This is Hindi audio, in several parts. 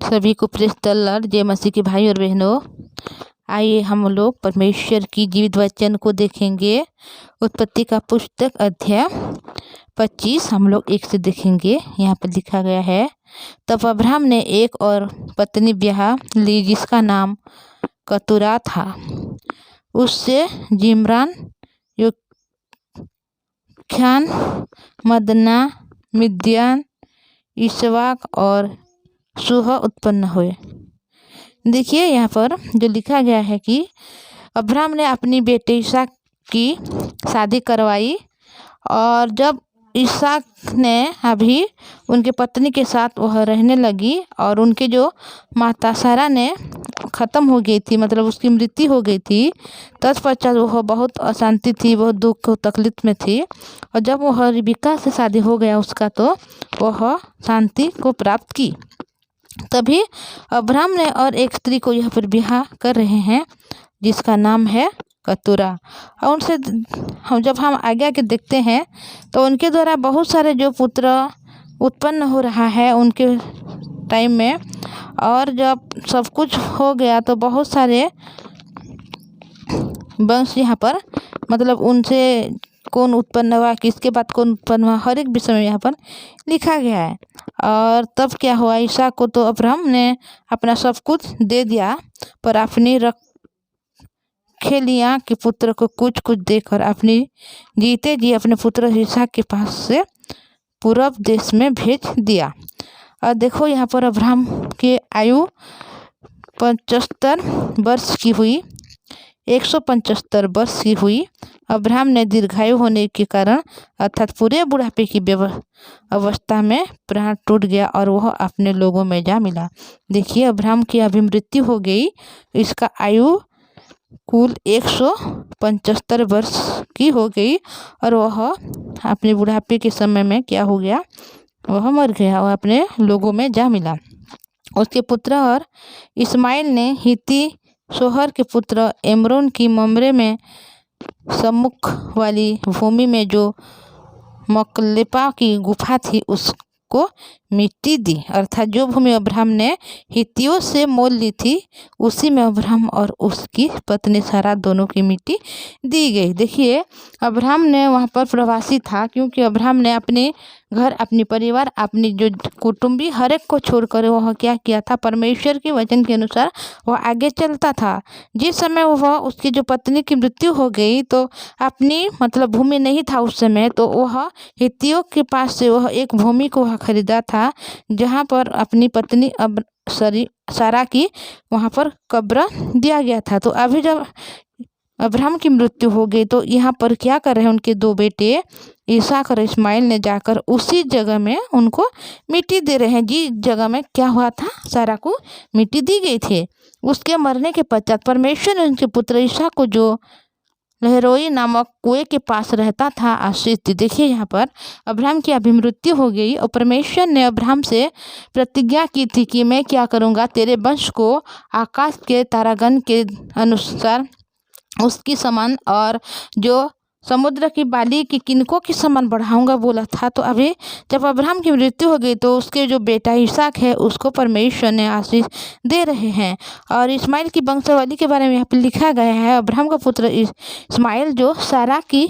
सभी को प्रेस द लॉर्ड। जय मसीह के भाई और बहनों, आइए हम लोग परमेश्वर की जीवित वचन को देखेंगे। उत्पत्ति का पुस्तक अध्याय 25 हम लोग 1 से देखेंगे। यहाँ पर लिखा गया है, तब अब्राहम ने एक और पत्नी ब्याह ली जिसका नाम कतूरा था। उससे जिम्रान, योक्षान, मदना, मिद्यान, इसवाक और सूह उत्पन्न हुए। देखिए यहाँ पर जो लिखा गया है कि अब्राहम ने अपनी बेटे इसहाक की शादी करवाई, और जब इसहाक ने अभी उनके पत्नी के साथ वह रहने लगी और उनके जो माता सारा ने ख़त्म हो गई थी, मतलब उसकी मृत्यु हो गई थी। तत्पश्चात वह बहुत अशांति थी, बहुत दुख तकलीफ में थी। और जब वह रिबका से शादी हो गया उसका, तो वह शांति को प्राप्त की। तभी अब्राहम ने और एक स्त्री को यहाँ पर ब्याह कर रहे हैं जिसका नाम है कतूरा। और उनसे जब हम आगे के देखते हैं तो उनके द्वारा बहुत सारे जो पुत्र उत्पन्न हो रहा है उनके टाइम में। और जब सब कुछ हो गया तो बहुत सारे वंश यहाँ पर, मतलब उनसे कौन उत्पन्न हुआ, किसके बाद कौन उत्पन्न हुआ, हर एक विषय में यहाँ पर लिखा गया है। और तब क्या हुआ, इसहाक को तो अब्राहम ने अपना सब कुछ दे दिया, पर अपनी रखेलियाँ के पुत्र को कुछ कुछ देकर अपनी जीते जी अपने पुत्र इसहाक के पास से पूर्व देश में भेज दिया। और देखो यहाँ पर अब्राहम की आयु 75 वर्ष की हुई, 175 वर्ष की हुई। अब्राहम ने दीर्घायु होने के कारण अर्थात पूरे बुढ़ापे की अवस्था में प्राण टूट गया और वह अपने लोगों में जा मिला। देखिए अब्राहम की अभी मृत्यु हो गई, इसका आयु कुल 175 वर्ष की हो गई और वह अपने बुढ़ापे के समय में क्या हो गया, वह मर गया और अपने लोगों में जा मिला। उसके पुत्र और इस्माइल ने हित्ती सोहर के पुत्र एमरोन की ममरे में सम्मुख वाली भूमि में जो मकलेपा की गुफा थी उसको मिट्टी दी। अर्थात जो भूमि अब्राहम ने हित्तियों से मोल ली थी उसी में अब्राहम और उसकी पत्नी सारा दोनों की मिट्टी दी गई। देखिए अब्राहम ने वहाँ पर प्रवासी था, क्योंकि अब्राहम ने अपने घर, अपनी परिवार, अपनी जो कुटुंबी हर एक को छोड़कर वह क्या किया था, परमेश्वर के वचन के अनुसार वह आगे चलता था। जिस समय वह उसकी जो पत्नी की मृत्यु हो गई तो अपनी मतलब भूमि नहीं था उस समय, तो वह हित्तियों के पास से वह एक भूमि को वह खरीदा था जहाँ पर अपनी पत्नी सारा की वहाँ पर कब्र दिया गया था। तो अभी जब अब्राहम की मृत्यु हो गई तो यहाँ पर क्या कर रहे हैं, उनके दो बेटे इसहाक और इस्माइल ने जाकर उसी जगह में उनको मिट्टी दे रहे हैं जिस जगह में क्या हुआ था, सारा को मिट्टी दी गई थी। उसके मरने के पश्चात परमेश्वर ने उनके पुत्र इसहाक को जो लहरोई नामक कुएं के पास रहता था आशीष दी। देखिए यहाँ पर अब्राहम की अभी मृत्यु हो गई और परमेश्वर ने अब्राहम से प्रतिज्ञा की थी कि मैं क्या करूँगा, तेरे वंश को आकाश के तारागण के अनुसार उसकी समान और जो समुद्र की बाली की किनको के समान बढ़ाऊंगा बोला था। तो अभी जब अब्राहम की मृत्यु हो गई तो उसके जो बेटा इसहाक है उसको परमेश्वर ने आशीष दे रहे हैं। और इस्माइल की वंशावली के बारे में यहाँ पर लिखा गया है, अब्राहम का पुत्र इस्माइल जो सारा की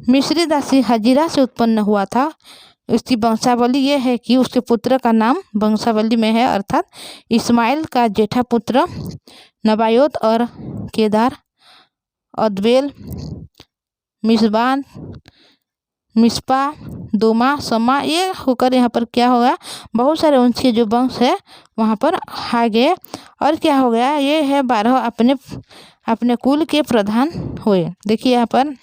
मिस्री दासी हजीरा से उत्पन्न हुआ था, उसकी वंशावली ये है कि उसके पुत्र का नाम वंशावली में है, अर्थात इस्माइल का जेठा पुत्र नबायोत और केदार, अदबेल, मिसबान, मिस्पा, दोमा, समा, ये होकर यहाँ पर क्या होगा, बहुत सारे उनके जो वंश है वहाँ पर आ गए। और क्या हो गया, ये है 12 अपने कुल के प्रधान हुए। देखिए यहाँ पर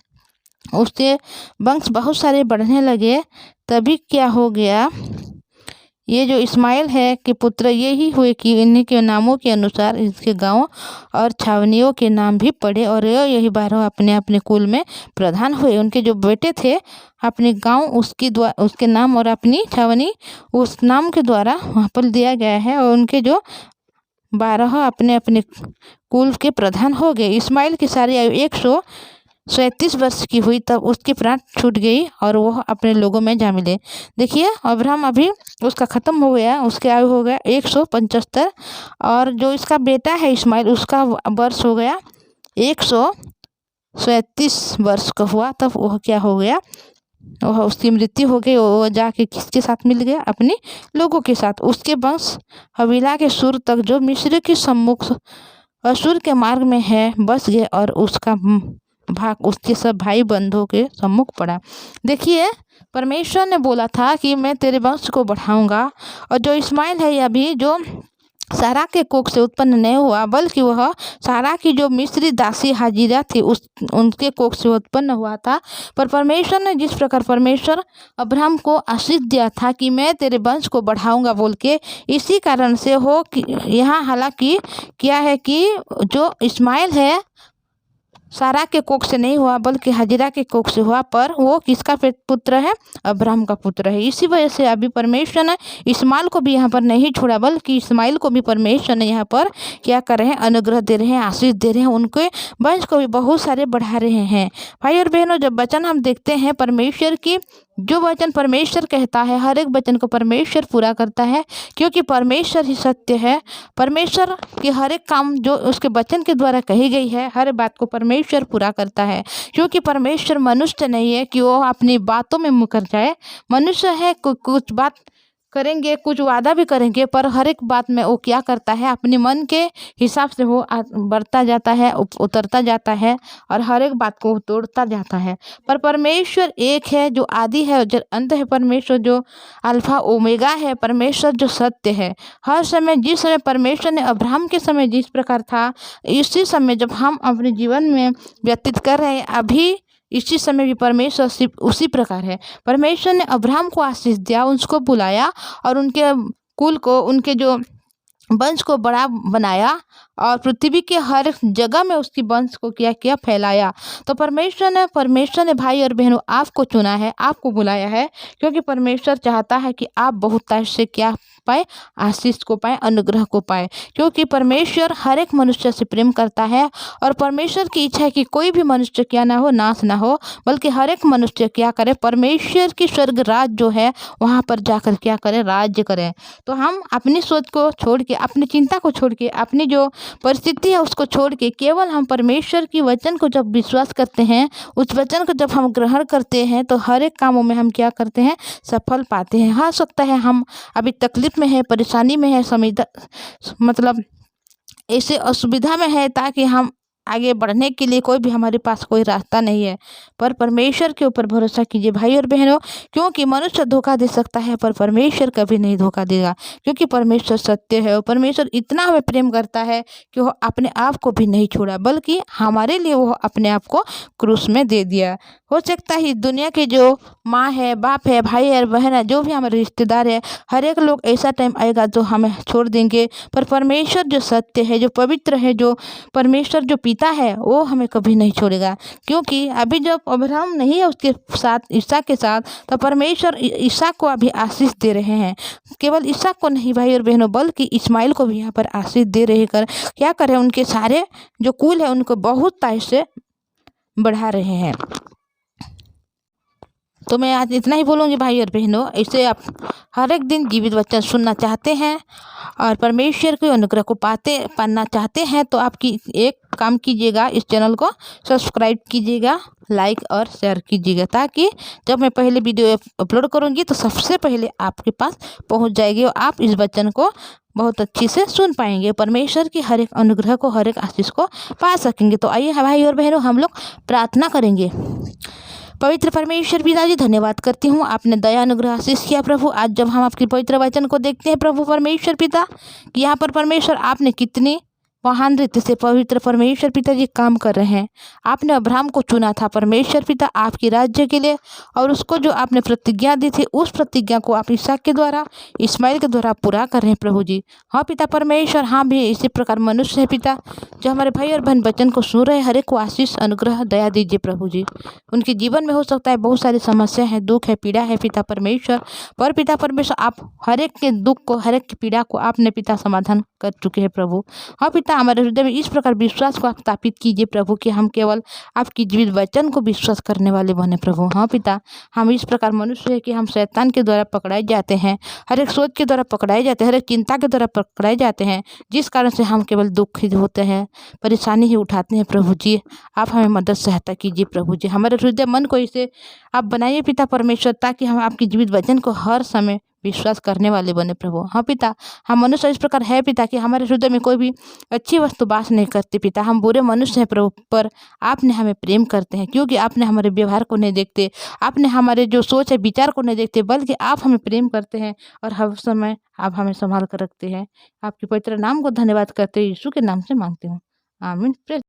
उसके वंश बहुत सारे बढ़ने लगे। तभी क्या हो गया, ये जो इस्माइल है के पुत्र ये ही हुए कि इन्हीं के नामों के अनुसार इसके गांव और छावनियों के नाम भी पड़े और यही 12 अपने अपने कुल में प्रधान हुए। उनके जो बेटे थे अपने गांव उसके नाम और अपनी छावनी उस नाम के द्वारा वहाँ पर दिया गया है, और उनके जो 12 अपने अपने कुल के प्रधान हो गए। इस्माइल की सारी आयु 37 वर्ष की हुई तब उसकी प्राण छूट गई और वह अपने लोगों में जा मिले। देखिए अब्राहम अभी उसका ख़त्म हो गया, उसके आयु हो गया 175 और जो इसका बेटा है इस्माइल उसका वर्ष हो गया 137 वर्ष का हुआ तब वह क्या हो गया, वह उसकी मृत्यु हो गई। वो जाके किसके साथ मिल गया, अपने लोगों के साथ। उसके वंश हवीला के सुर तक जो मिस्र के सम्मुख अशूर के मार्ग में है बस गए और उसका भाग उसके सब भाई बंधुओं के सम्मुख पड़ा। देखिए परमेश्वर ने बोला था कि मैं तेरे वंश को बढ़ाऊंगा और जो इस्माइल है यह भी जो सारा के कोख से उत्पन्न नहीं हुआ बल्कि वह सारा की जो मिस्री दासी हाजिरा थी उनके कोख से उत्पन्न हुआ था। पर परमेश्वर ने जिस प्रकार परमेश्वर अब्राहम को आशीष दिया था कि मैं तेरे वंश को बढ़ाऊंगा बोल के, इसी कारण से हो कि यहाँ हालांकि क्या है कि जो इस्माइल है सारा के कोख से नहीं हुआ बल्कि हाजिरा के कोख से हुआ, पर वो किसका पुत्र है, अब्राहम का पुत्र है। इसी वजह से अभी परमेश्वर ने इस्माइल को भी यहाँ पर नहीं छोड़ा बल्कि इस्माइल को भी परमेश्वर ने यहाँ पर क्या कर रहे हैं, अनुग्रह दे रहे हैं, आशीष दे रहे हैं, उनके वंश को भी बहुत सारे बढ़ा रहे हैं। भाई और बहनों जब वचन हम देखते हैं परमेश्वर की, जो वचन परमेश्वर कहता है हर एक वचन को परमेश्वर पूरा करता है क्योंकि परमेश्वर ही सत्य है। परमेश्वर के हर एक काम जो उसके वचन के द्वारा कही गई है हर बात को परमेश्वर पूरा करता है क्योंकि परमेश्वर मनुष्य नहीं है कि वो अपनी बातों में मुकर जाए। मनुष्य है कुछ बात करेंगे, कुछ वादा भी करेंगे, पर हर एक बात में वो क्या करता है अपने मन के हिसाब से वो बढ़ता जाता है, उतरता जाता है और हर एक बात को तोड़ता जाता है। पर परमेश्वर एक है जो आदि है जो अंत है, परमेश्वर जो अल्फा ओमेगा है, परमेश्वर जो सत्य है। हर समय जिस समय परमेश्वर ने अब्राहम के समय जिस प्रकार था इसी समय जब हम अपने जीवन में व्यतीत कर रहे हैं अभी इसी समय भी परमेश्वर सिर्फ उसी प्रकार है। परमेश्वर ने अब्राहम को आशीष दिया, उसको बुलाया और उनके कुल को, उनके जो वंश को बड़ा बनाया और पृथ्वी के हर जगह में उसकी वंश को क्या किया, फैलाया। तो परमेश्वर ने भाई और बहनों आपको चुना है, आपको बुलाया है क्योंकि परमेश्वर चाहता है कि आप बहुतायत से क्या पाए, आशीष को पाए, अनुग्रह को पाए। क्योंकि परमेश्वर हर एक मनुष्य से प्रेम करता है और परमेश्वर की इच्छा है कि कोई भी मनुष्य क्या ना हो, नाश ना हो, बल्कि हर एक मनुष्य क्या करे, परमेश्वर की स्वर्ग राज जो है वहाँ पर जाकर क्या करे, राज्य करें। तो हम अपनी सोच को छोड़ के, अपनी चिंता को छोड़ के, अपनी जो परिस्थिति है उसको छोड़ के केवल हम परमेश्वर की वचन को जब विश्वास करते हैं, उस वचन को जब हम ग्रहण करते हैं तो हर एक कामों में हम क्या करते हैं, सफल पाते हैं। हो सकता है हम अभी तकलीफ में है, परेशानी में है, मतलब ऐसे असुविधा में है ताकि हम आगे बढ़ने के लिए कोई भी हमारे पास कोई रास्ता नहीं है, पर परमेश्वर के ऊपर भरोसा कीजिए भाई और बहनों। क्योंकि मनुष्य धोखा दे सकता है पर परमेश्वर कभी नहीं धोखा देगा क्योंकि परमेश्वर सत्य है और परमेश्वर इतना हमें प्रेम करता है कि वह अपने आप को भी नहीं छोड़ा बल्कि हमारे लिए वह अपने आप को क्रूस में दे दिया। हो सकता है दुनिया के जो माँ है, बाप है, भाई है, बहन है, जो भी हमारे रिश्तेदार है, हर एक लोग ऐसा टाइम आएगा जो हमें छोड़ देंगे, पर परमेश्वर जो सत्य है, जो पवित्र है, जो परमेश्वर जो पिता है वो हमें कभी नहीं छोड़ेगा। क्योंकि अभी जब अब्राहम नहीं है उसके साथ, ईसा के साथ, तो परमेश्वर ईसा को अभी आशीष दे रहे हैं। केवल ईसा को नहीं भाई और बहनों बल्कि इस्माइल को भी यहाँ पर आशीष दे रहे कर क्या करें, उनके सारे जो कुल है उनको बहुत ताय से बढ़ा रहे हैं। तो मैं आज इतना ही बोलूँगी भाई और बहनों, ऐसे आप हर एक दिन जीवित वचन सुनना चाहते हैं और परमेश्वर के अनुग्रह को पाना चाहते हैं तो आपकी एक काम कीजिएगा, इस चैनल को सब्सक्राइब कीजिएगा, लाइक और शेयर कीजिएगा ताकि जब मैं पहले वीडियो अपलोड करूँगी तो सबसे पहले आपके पास पहुँच जाएगी और आप इस वचन को बहुत अच्छी से सुन पाएंगे, परमेश्वर की हर एक अनुग्रह को, हर एक आशीष को पा सकेंगे। तो आइए भाई और बहनों हम लोग प्रार्थना करेंगे। पवित्र परमेश्वर पिता जी, धन्यवाद करती हूँ, आपने दया अनुग्रह आशीष किया प्रभु। आज जब हम आपके पवित्र वचन को देखते हैं प्रभु परमेश्वर पिता, कि यहाँ पर परमेश्वर आपने कितनी महान रीति से पवित्र परमेश्वर पिता जी काम कर रहे हैं। आपने अब्राहम को चुना था परमेश्वर पिता आपके राज्य के लिए और उसको जो आपने प्रतिज्ञा दी थी उस प्रतिज्ञा को आप इसहाक के द्वारा, इस्माइल के द्वारा पूरा कर रहे हैं प्रभु जी। हाँ पिता परमेश्वर, हाँ भी इसी प्रकार मनुष्य है पिता जो हमारे भाई और बहन वचन को सुन रहे हैं, हर एक को आशीष अनुग्रह दया दीजिए प्रभु जी। उनके जीवन में हो सकता है बहुत सारी समस्या है, दुख है, पीड़ा है पिता परमेश्वर, पर पिता परमेश्वर आप हर एक के दुख को, हर एक की पीड़ा को आपने पिता समाधान कर चुके हैं प्रभु। हाँ पिता पिता हमारे हृदय में इस प्रकार विश्वास को आप स्थापित कीजिए प्रभु कि हम केवल आपकी जीवित वचन को विश्वास करने वाले बने प्रभु। हाँ पिता, हम इस प्रकार मनुष्य है कि हम शैतान के द्वारा पकड़ाए जाते हैं, हर एक सोच के द्वारा पकड़ाए जाते हैं, हर एक चिंता के द्वारा पकड़ाए जाते हैं, जिस कारण से हम केवल दुखित होते हैं, परेशानी ही उठाते हैं प्रभु जी। आप हमें मदद सहायता कीजिए प्रभु जी। हमारे हृदय मन को इसे आप बनाइए पिता परमेश्वर, ताकि हम आपकी जीवित वचन को हर समय विश्वास करने वाले बने प्रभु। हाँ पिता, हम मनुष्य इस प्रकार है पिता कि हमारे हृदय में कोई भी अच्छी वस्तु वास नहीं करती पिता। हम बुरे मनुष्य हैं प्रभु, पर आपने हमें प्रेम करते हैं, क्योंकि आपने हमारे व्यवहार को नहीं देखते, आपने हमारे जो सोच है विचार को नहीं देखते, बल्कि आप हमें प्रेम करते हैं और हर समय आप हमें संभाल कर रखते हैं। आपके पवित्र नाम को धन्यवाद करते हुए यीशु के नाम से मांगते हूँ, आमीन।